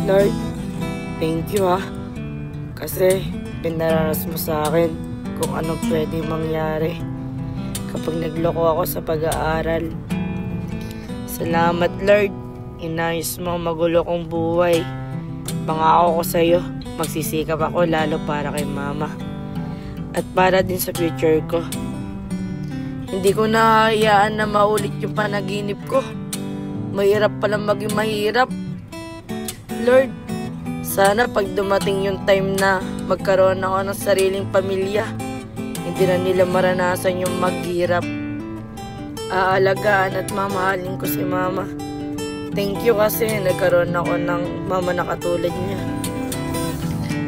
Lord, thank you ha. Kasi pinaranas mo sa akin kung anong pwede mangyari kapag nagloko ako sa pag-aaral. Salamat Lord, inayos mo ang magulo kong buhay. Pangako ko sa'yo, magsisikap ako lalo para kay mama. At para din sa future ko. Hindi ko nahahayaan na maulit yung panaginip ko. Mahirap palang maging mahirap. Lord, sana pag dumating yung time na magkaroon ako ng sariling pamilya, hindi na nila maranasan yung maghirap. Aalagaan at mamahalin ko si mama. Thank you kasi nagkaroon ako ng mama na katulad niya.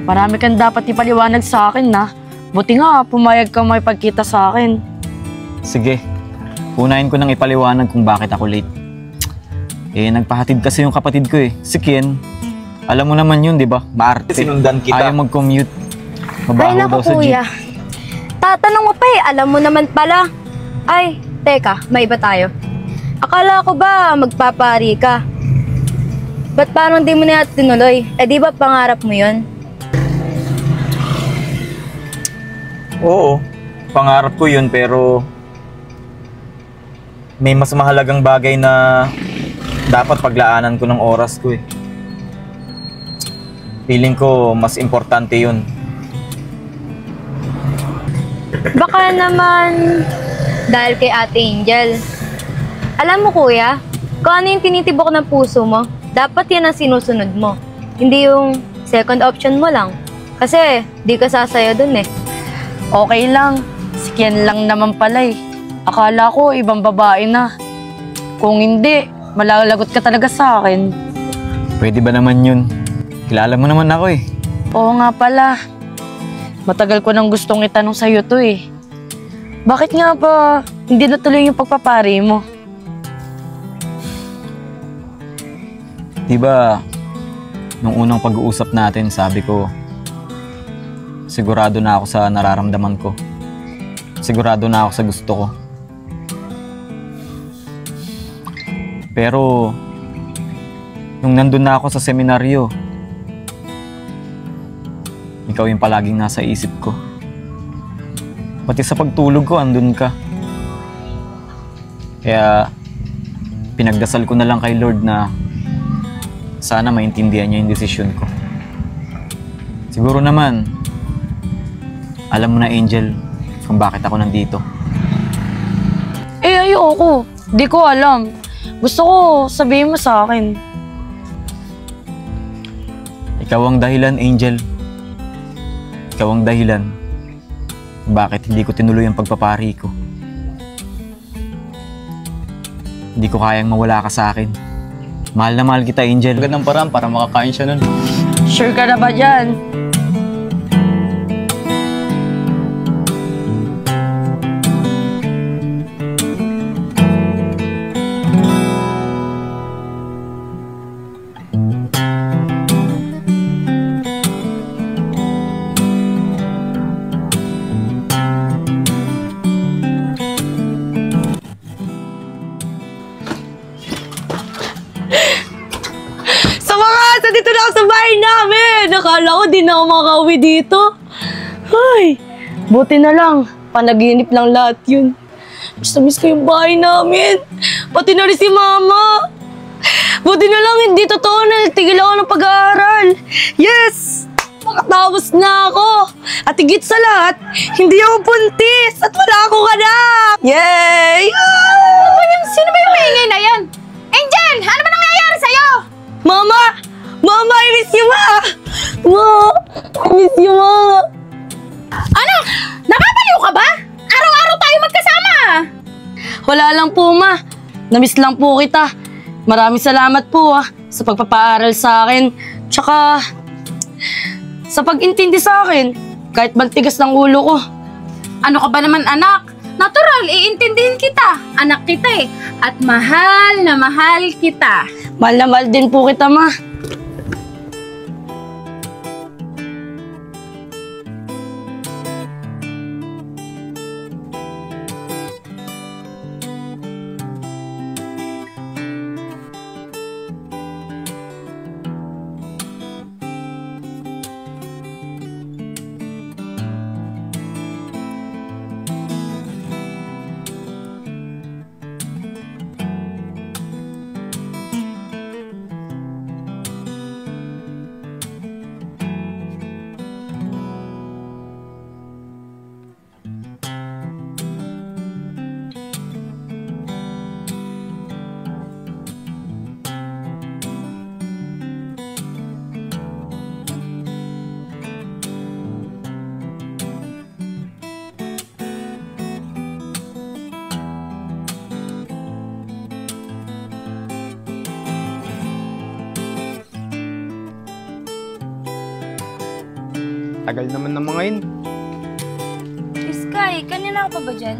Marami kang dapat ipaliwanag sa akin na. Buti nga, pumayag kang makipagkita sa akin. Sige, unahin ko nang ipaliwanag kung bakit ako late. Nagpahatid kasi yung kapatid ko si Ken. Alam mo naman yun, di ba? Maarte. Sinundan kita. Ayaw mag-commute. Ay, Mabaho daw naku sa jeep. kuya. Tatanong mo pa alam mo naman pala. Ay, teka, may iba tayo. Akala ko ba magpapari ka? Ba't parang di mo na yan tinuloy? Di ba pangarap mo yun? Oo, pangarap ko yun pero may mas mahalagang bagay na dapat paglaanan ko ng oras ko Feeling ko mas importante yun. Baka naman dahil kay Ate Angel. Alam mo kuya, kung ano yung tinitibok ng puso mo, dapat yan ang sinusunod mo. Hindi yung second option mo lang. Kasi di ka sasaya dun Okay lang, si Ken lang naman pala Akala ko ibang babae na. Kung hindi, malalagot ka talaga sa akin. Pwede ba naman yun? Kilala mo naman ako Oo nga pala. Matagal ko nang gustong itanong sa'yo to Bakit nga ba hindi natuloy yung pagpapari mo? Diba, nung unang pag-uusap natin, sabi ko, sigurado na ako sa nararamdaman ko. Sigurado na ako sa gusto ko. Pero, nung nandun na ako sa seminaryo, ikaw yung palaging nasa isip ko. Pati sa pagtulog ko, andun ka. Kaya, pinagdasal ko na lang kay Lord na sana maintindihan niya yung desisyon ko. Siguro naman, alam mo na Angel, kung bakit ako nandito. Ayoko. Di ko alam. Gusto ko sabihin mo sa akin. Ikaw ang dahilan, Angel. Ikaw ang dahilan bakit hindi ko tinuloy ang pagpapari ko. Hindi ko kayang mawala ka sa akin. Mahal na mahal kita, Angel. Magandang paraan para makakain siya nun. Sure ka na ba dyan? Dito na ako sa bahay namin! Nakala ko di na ako makauwi dito. Ay, buti na lang. Panaginip lang lahat yun. Miss ko yung bahay namin. Pati na rin si mama. Buti na lang hindi totoo na tigil ako ng pag-aaral. Yes! Makatapos na ako. At higit sa lahat, hindi ako buntis at wala akong anak. Yay! Sino ba yung maingay na yan? Angel! Ano ba nangyayari sa'yo? Mama! Mama, I miss you, ma! Ma! I miss you, ma! Ano? Nakabaliw ka ba? Araw-araw tayo magkasama! Wala lang po, ma. Namiss lang po kita. Maraming salamat po, sa pagpapaaral sa akin. Tsaka, sa pag-intindi sa akin, kahit bantigas ng ulo ko. Ano ka ba naman, anak? Natural, iintindihin kita. Anak kita At mahal na mahal kita. Mahal na mahal din po kita, ma. Tagal naman ng mga yun. Sky, kanina ako pa ba dyan?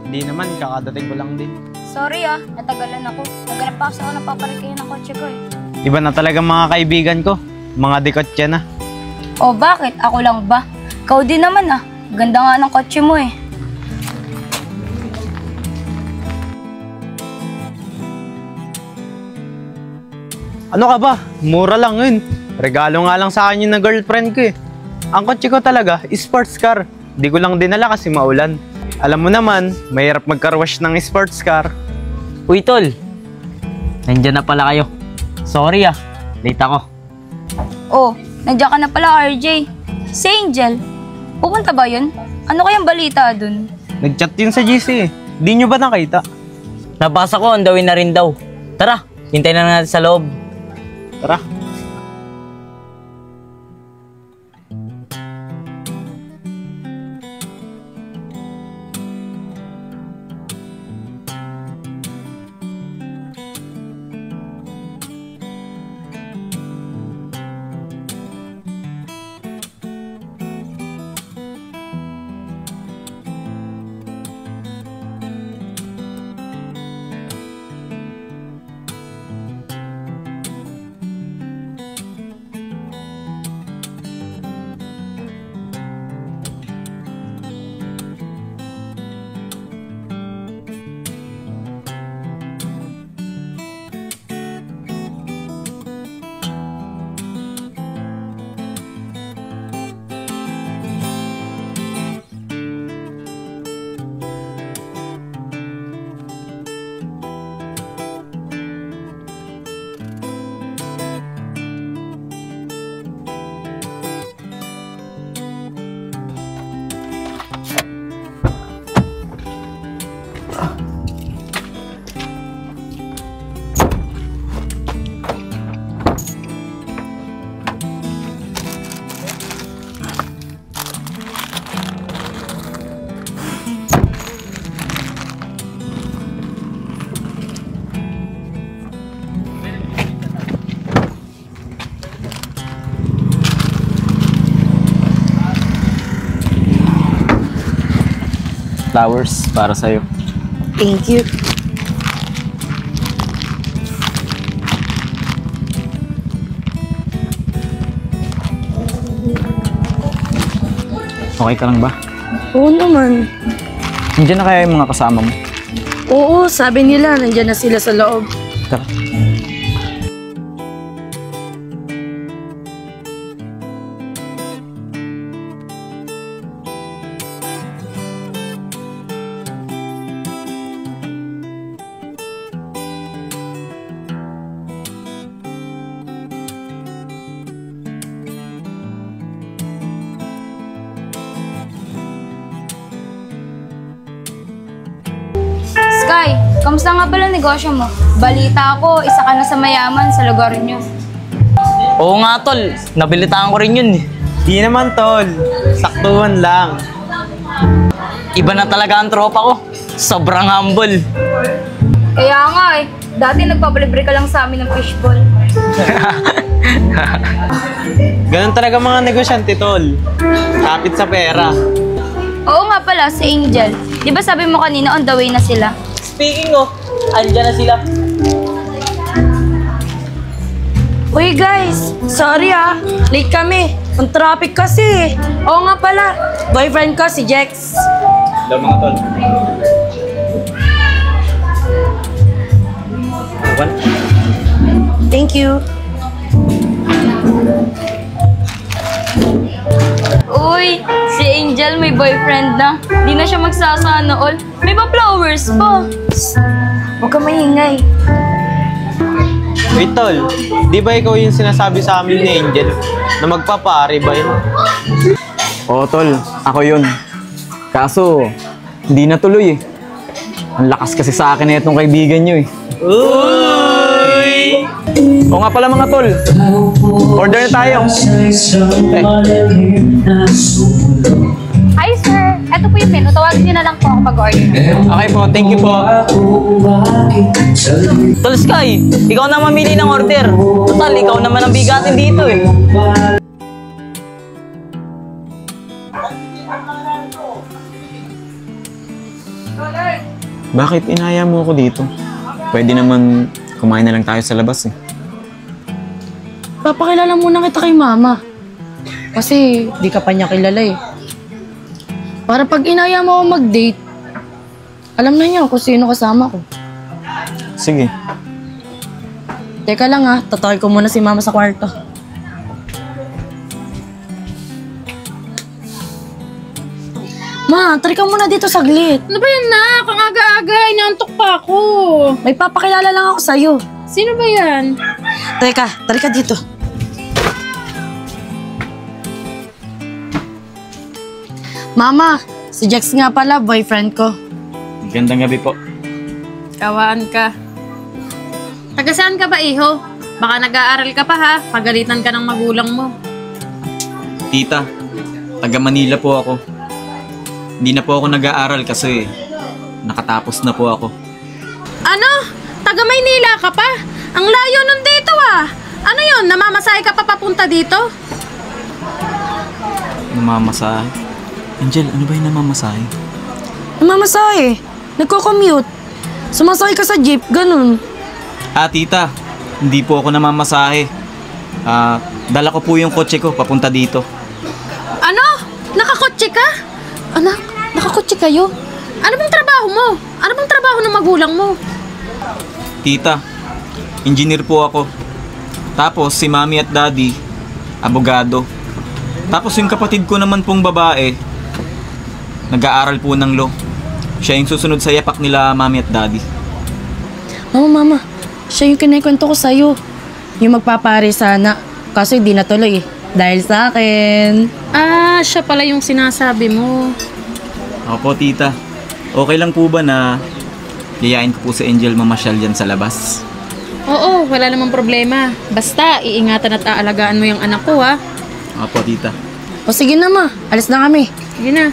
Hindi naman, kakadating ko lang din. Sorry natagalan ako. Naganap pa ako ng paparikayan ng kotse ko eh. Iba na talaga mga kaibigan ko. Mga dikotya na. O bakit? Ako lang ba? Ikaw din naman Ganda nga ng kotse mo eh. Ano ka ba? Mura lang yun. Regalo nga lang sa akin yun ng girlfriend ko eh. Ang kotse ko talaga, sports car. Di ko lang dinala kasi maulan. Alam mo naman, mahirap magkarwash ng sports car. Uy, tol. Nandiyan na pala kayo. Sorry late ako. Oh, nandiyan ka na pala RJ. Si Angel, pupunta ba yun? Ano kayang balita dun? Nag-chat yun sa GC eh. Di nyo ba nakita? Nabasa ko, andawin na rin daw. Tara, hintayin na natin sa loob. Tara. Flowers para sa'yo. Thank you. Okay ka lang ba? Oo naman. Nandiyan na kaya yung mga kasama mo? Oo, sabi nila nandiyan na sila sa loob. Tara. Sky, kamusta nga pala negosyo mo? Balita ako, isa ka na sa mayaman sa lugar niyo. Oo nga, tol. Nabilitaan ko rin yun eh. Di naman tol. Saktuhan lang. Iba na talaga ang tropa ko. Sobrang humble. Kaya nga dati nagpapalibre ka lang sa amin ng fishball. Ganun talaga mga negosyante tol. Kapit sa pera. Oo nga pala, si Angel. Di ba sabi mo kanina on the way na sila? Speaking of, andyan na sila. Uy guys, sorry late kami. Ang traffic kasi. Oo nga pala, boyfriend ko si Jex. Hello mga tol. Thank you. Uy, si Angel may boyfriend na. Di na siya magsasana all. May pa flowers pa. Huwag ka maingay. Wait tol, di ba ikaw yung sinasabi sa amin ni Angel na magpapari ba yun? Oo, tol. Ako yun. Kaso, hindi natuloy eh. Ang lakas kasi sa akin na itong kaibigan nyo eh. Uy! Oo nga pala mga tol. Order na tayo. Hi sir, eto po yung menu. Tawagin niyo na lang po ako mag-order. Okay po, thank you po. Tol Sky, ikaw na mamili ng order. Total, ikaw naman ang bigatin dito eh. Bakit inaya mo ako dito? Pwede naman kumain na lang tayo sa labas eh. Papakilala muna kita kay mama. Kasi di ka pa niya kilala eh. Para pag inaya mo ako mag-date, alam na niya kung sino kasama ko. Sige. Teka lang ha, tatawag ko muna si mama sa kwarto. Ma, try ka muna dito saglit. Ano ba yan, nak? Ang aga-aga, inaantok pa ako. May papakilala lang ako sa'yo. Sino ba yan? Teka, try ka dito. Mama, si Jax nga pala, boyfriend ko. Gandang gabi po. Kawaan ka. Taga saan ka ba, iho? Baka nag-aaral ka pa ha. Pagalitan ka ng magulang mo. Tita, taga Manila po ako. Hindi na po ako nag-aaral kasi nakatapos na po ako. Ano? Taga Maynila ka pa? Ang layo nun dito ah. Ano yun? Namamasahe ka pa papunta dito? Namamasahe? Angel, ano ba yung namamasahe? Namamasahe. Nagko-commute. Sumasakay ka sa jeep, ganun. Tita, hindi po ako namamasahe. Dala ko po yung kotse ko papunta dito. Ano? Nakakotse ka? Anak, nakakotse kayo? Ano bang trabaho mo? Ano bang trabaho ng magulang mo? Tita, engineer po ako. Tapos si mami at daddy, abogado. Tapos yung kapatid ko naman pong babae, nag-aaral po ng law. Siya yung susunod sa yapak nila mami at daddy. Mama, siya yung kinikwento ko sa'yo. Yung magpapare sana. Kaso hindi natuloy eh. Dahil sa akin. Ah, siya pala yung sinasabi mo. Opo, tita. Okay lang po ba na yayain ko po si Angel mamasyal dyan sa labas? Oo, wala namang problema. Basta, iingatan at aalagaan mo yung anak ko ha. Opo, tita. O sige na ma, alis na kami. Sige na.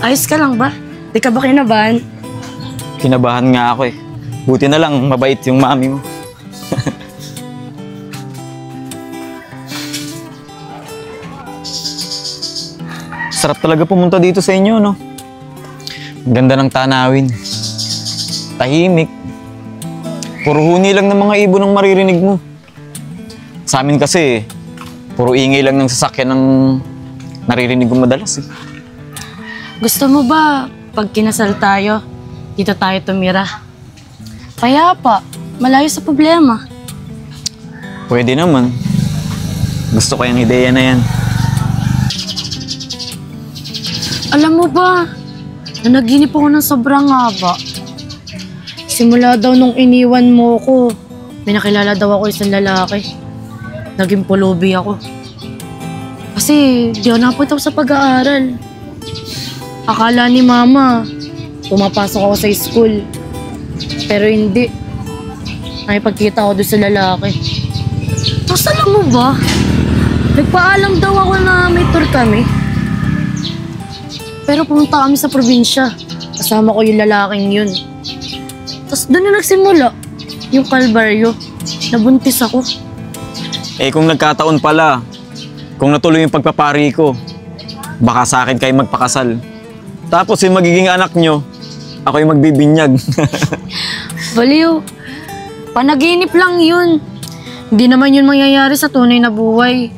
Ayos ka lang ba? Di ka ba kinabahan? Kinabahan nga ako eh. Buti na lang mabait yung mami mo. Sarap talaga pumunta dito sa inyo, no? Ang ganda ng tanawin. Tahimik. Puro huni lang ng mga ibon ang maririnig mo. Sa amin kasi, puro ingay lang ng sasakyan ang naririnig ko madalas eh. Gusto mo ba, pag kinasal tayo, dito tayo tumira? Payapa, malayo sa problema. Pwede naman. Gusto ko yung ideya na yan. Alam mo ba, nanaginip ako ng sobrang haba. Simula daw nung iniwan mo ko, may nakilala daw ako isang lalaki. Naging pulubi ako. Kasi di ako napunta sa pag-aaral. Akala ni mama, pumapasok ako sa school. Pero hindi. Nakipagkita ako doon sa lalaki. Tapos alam mo ba, nagpaalam daw ako na may tour kami. Pero pumunta kami sa probinsya. Kasama ko yung lalaking yun. Tapos doon na nagsimula yung kalbaryo. Nabuntis ako. Eh kung nagkataon pala, kung natuloy yung pagpapari ko, baka sa akin kayo magpakasal. Tapos yung magiging anak nyo, ako yung magbibinyag. Baliw. Panaginip lang yun. Hindi naman yun mangyayari sa tunay na buhay.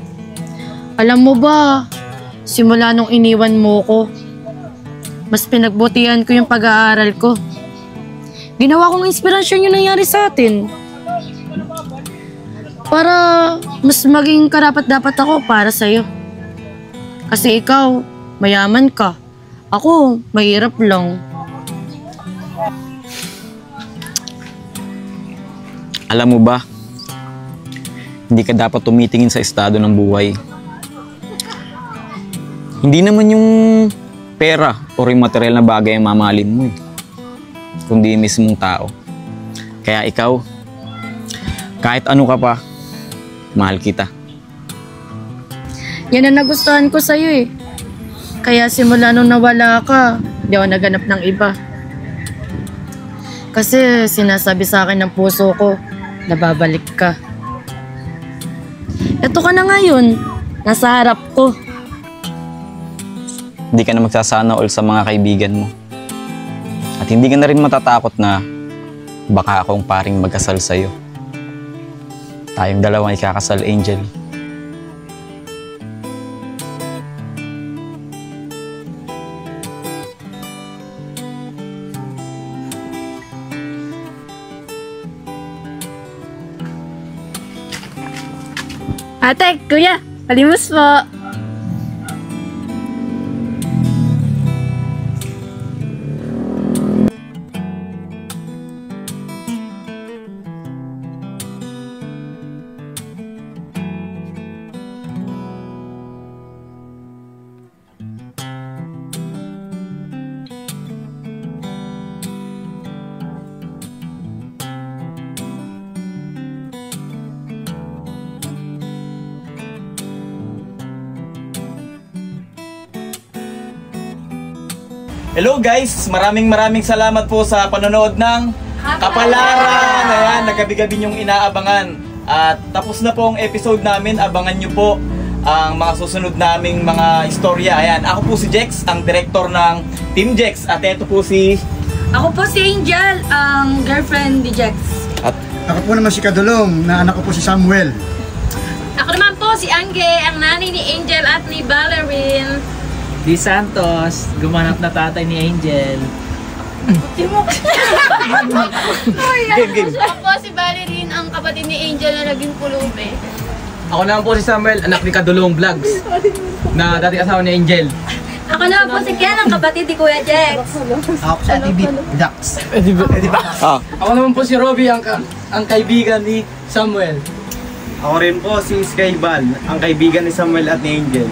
Alam mo ba, simula nung iniwan mo ko, mas pinagbutihan ko yung pag-aaral ko. Ginawa kong inspirasyon yung nangyari sa atin. Para mas maging karapat-dapat ako para sa'yo. Kasi ikaw, mayaman ka. Ako, mahirap lang. Alam mo ba, hindi ka dapat tumitingin sa estado ng buhay. Hindi naman yung pera o yung material na bagay ang mamahalin mo eh, kundi mismong tao. Kaya ikaw, kahit ano ka pa, mahal kita. Yan ang nagustuhan ko sa'yo eh. Kaya simula nung nawala ka, di ako naganap ng iba. Kasi sinasabi sa akin ng puso ko, na babalik ka. Eto ka na ngayon, nasa harap ko. Hindi ka na magsasana all sa mga kaibigan mo. At hindi ka na rin matatakot na baka akong paring magkasal sa'yo. Tayong dalawang ikakasal, Angel. Ate, kuya, palimos po. Hello guys! Maraming salamat po sa panonood ng Kapalaran! Ayan, nagabi-gabi niyong inaabangan. At tapos na po ang episode namin. Abangan niyo po ang mga susunod naming mga istorya. Ayan, ako po si Jex, ang director ng Team Jex. At ito po si... Ako po si Angel, ang girlfriend ni Jex. At Ako po naman si Kadulong, na anak ko po si Samuel. Ako naman po si Angge, ang nanay ni Angel at ni Valerie. Di Santos, gumanap na tatay ni Angel. game. Ako po si Valerie, ang kapatid ni Angel na naging pulubi. Ako naman po si Samuel, anak ni Kadulong Vlogs, na dati asawa ni Angel. Ako naman po si Ken, ang kapatid ni Kuya Jex. Ako sa TV Dax. Ako naman po si Robby, ang kaibigan ni Samuel. Ako rin po si Skybal, ang kaibigan ni Samuel at ni Angel.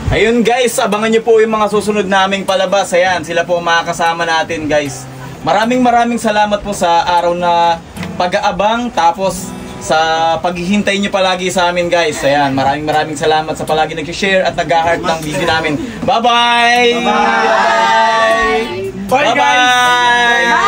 ayun guys, abangan niyo po yung mga susunod naming palabas. Ayan, sila po makakasama natin guys. Maraming salamat po sa araw na pag-aabang. Tapos sa paghihintay niyo palagi sa amin guys. Ayan, maraming salamat sa palagi nag-share at nag-heart ng video namin. Bye-bye! Bye-bye! Bye guys!